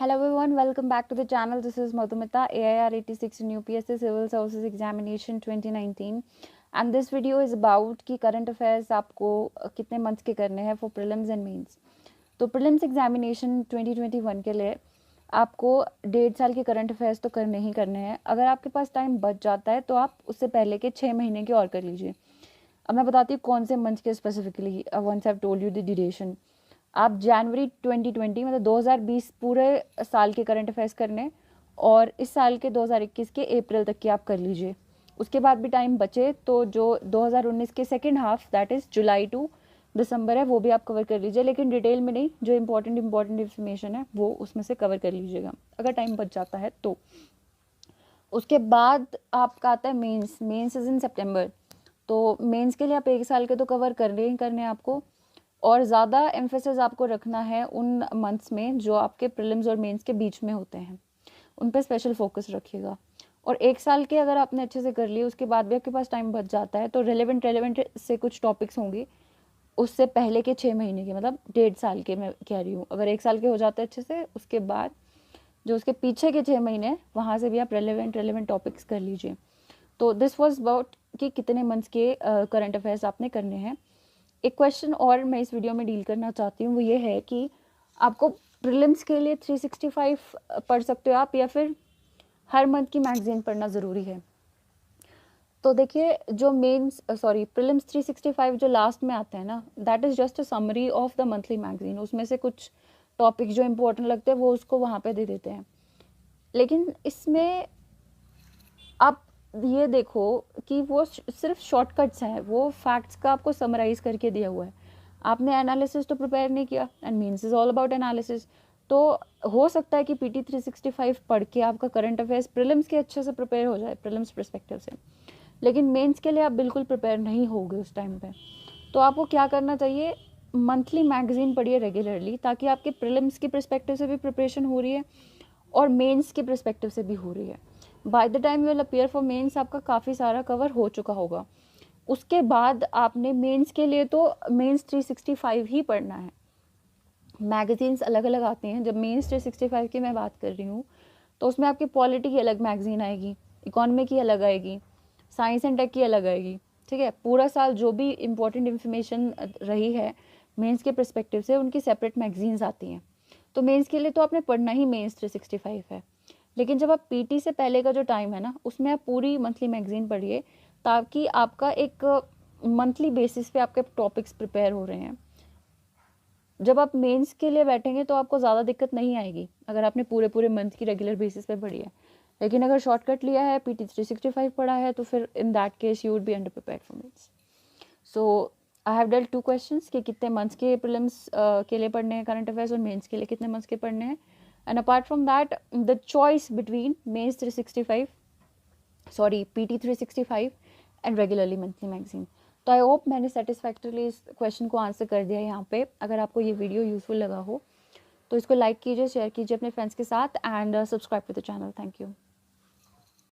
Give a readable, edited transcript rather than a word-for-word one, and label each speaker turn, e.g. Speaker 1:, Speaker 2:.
Speaker 1: Hello everyone, welcome back to the channel. This is Madhumita, AIR 86 in UPSC Civil Services Examination 2019 and this video is about कि current affairs आपको कितने months के करने हैं for prelims and mains. तो prelims examination 2021 के लिए आपको 1.5 साल के करंट अफेयर्स तो करने ही करने हैं. अगर आपके पास टाइम बच जाता है तो आप उससे पहले के 6 महीने के और कर लीजिए. अब मैं बताती हूँ कौन से मंथ के specifically. Once I have told you the duration. आप जनवरी 2020 मतलब 2020 पूरे साल के करंट अफेयर्स करने और इस साल के 2021 के अप्रैल तक के आप कर लीजिए. उसके बाद भी टाइम बचे तो जो 2019 के second half that is July to December है वो भी आप कवर कर लीजिए, लेकिन डिटेल में नहीं. जो इम्पोर्टेंट इन्फॉर्मेशन है वो उसमें से कवर कर लीजिएगा अगर टाइम बच जाता है तो. उसके बाद आपका आता है मेंस. मेंस इज़ इन सितंबर. तो मेंस के लिए आप 1 साल के तो कवर करने ही करने आपको, और ज़्यादा एम्फेसिस आपको रखना है उन मंथ्स में जो आपके प्रीलिम्स और मेंस के बीच में होते हैं, उन पे स्पेशल फोकस रखिएगा. और 1 साल के अगर आपने अच्छे से कर लिए उसके बाद भी आपके पास टाइम बच जाता है तो रेलेवेंट से कुछ टॉपिक्स होंगे उससे पहले के 6 महीने के, मतलब 1.5 साल के मैं कह रही हूँ. अगर 1 साल के हो जाते हैं अच्छे से, उसके बाद जो उसके पीछे के 6 महीने वहाँ से भी आप रेलेवेंट टॉपिक्स कर लीजिए. तो दिस वॉज अबाउट कि कितने मंथ्स के करंट अफेयर्स आपने करने हैं. एक क्वेश्चन और मैं इस वीडियो में डील करना चाहती हूँ, वो ये है कि आपको प्रीलिम्स के लिए 365 पढ़ सकते हो आप या फिर हर मंथ की मैगजीन पढ़ना ज़रूरी है. तो देखिए जो प्रीलिम्स 365 जो लास्ट में आते हैं ना, that is just a summary of the monthly magazine. उसमें से कुछ टॉपिक जो इम्पोर्टेंट लगते हैं वो उसको वहाँ पे दे देते हैं. लेकिन इसमें आप ये देखो कि वो सिर्फ शॉर्टकट्स हैं, वो फैक्ट्स का आपको समराइज़ करके दिया हुआ है. आपने एनालिसिस तो प्रिपेयर नहीं किया, and means is all about analysis. तो हो सकता है कि PT 365 पढ़ के आपका करंट अफेयर्स प्रीलिम्स के अच्छे से प्रिपेयर हो जाए प्रीलिम्स पर्सपेक्टिव से, लेकिन मेंस के लिए आप बिल्कुल प्रिपेयर नहीं होगे उस टाइम पे. तो आपको क्या करना चाहिए, मंथली मैगजीन पढ़िए रेगुलरली, ताकि आपके प्रीलिम्स की पर्सपेक्टिव से भी प्रिपरेशन हो रही है और मेंस की पर्सपेक्टिव से भी हो रही है. By the time you will appear for mains आपका काफ़ी सारा कवर हो चुका होगा. उसके बाद आपने मेंस के लिए तो मेंस 365 ही पढ़ना है. मैगजीन्स अलग अलग आती हैं. जब मेंस 365 की मैं बात कर रही हूँ तो उसमें आपकी पॉलिटी की अलग मैगजीन आएगी, इकोनॉमी की अलग आएगी, साइंस एंड टेक की अलग आएगी. ठीक है, पूरा साल जो भी इम्पोर्टेंट इन्फॉर्मेशन रही है मेंस के पर्सपेक्टिव से उनकी सेपरेट मैगजीन्स आती हैं. तो मेंस के लिए तो आपने पढ़ना ही मेंस 365 है. लेकिन जब आप पीटी से पहले का जो टाइम है ना, उसमें आप पूरी मंथली मैगजीन पढ़िए, ताकि आपका एक मंथली बेसिस पे आपके टॉपिक्स प्रिपेयर हो रहे हैं. जब आप मेंस के लिए बैठेंगे तो आपको ज़्यादा दिक्कत नहीं आएगी अगर आपने पूरे मंथ की रेगुलर बेसिस पे पढ़ी है. लेकिन अगर शॉर्टकट लिया है, PT 365 पढ़ा है, तो फिर in that case you would be under prepared for mains. So I have dealt 2 questions कि कितने मंथ्स के प्रीलिम्स के लिए पढ़ने हैं करंट अफेयर्स और मेंस के लिए कितने मंथ्स के पढ़ने हैं. And apart from that, the choice between mains 365, PT 365 and regularly monthly magazine. तो आई होप मैंने सेटिस्फैक्टरली इस क्वेश्चन को आंसर कर दिया यहाँ पे. अगर आपको ये वीडियो यूजफुल लगा हो तो इसको लाइक कीजिए, शेयर कीजिए अपने फ्रेंड्स के साथ, and subscribe to the channel. Thank you.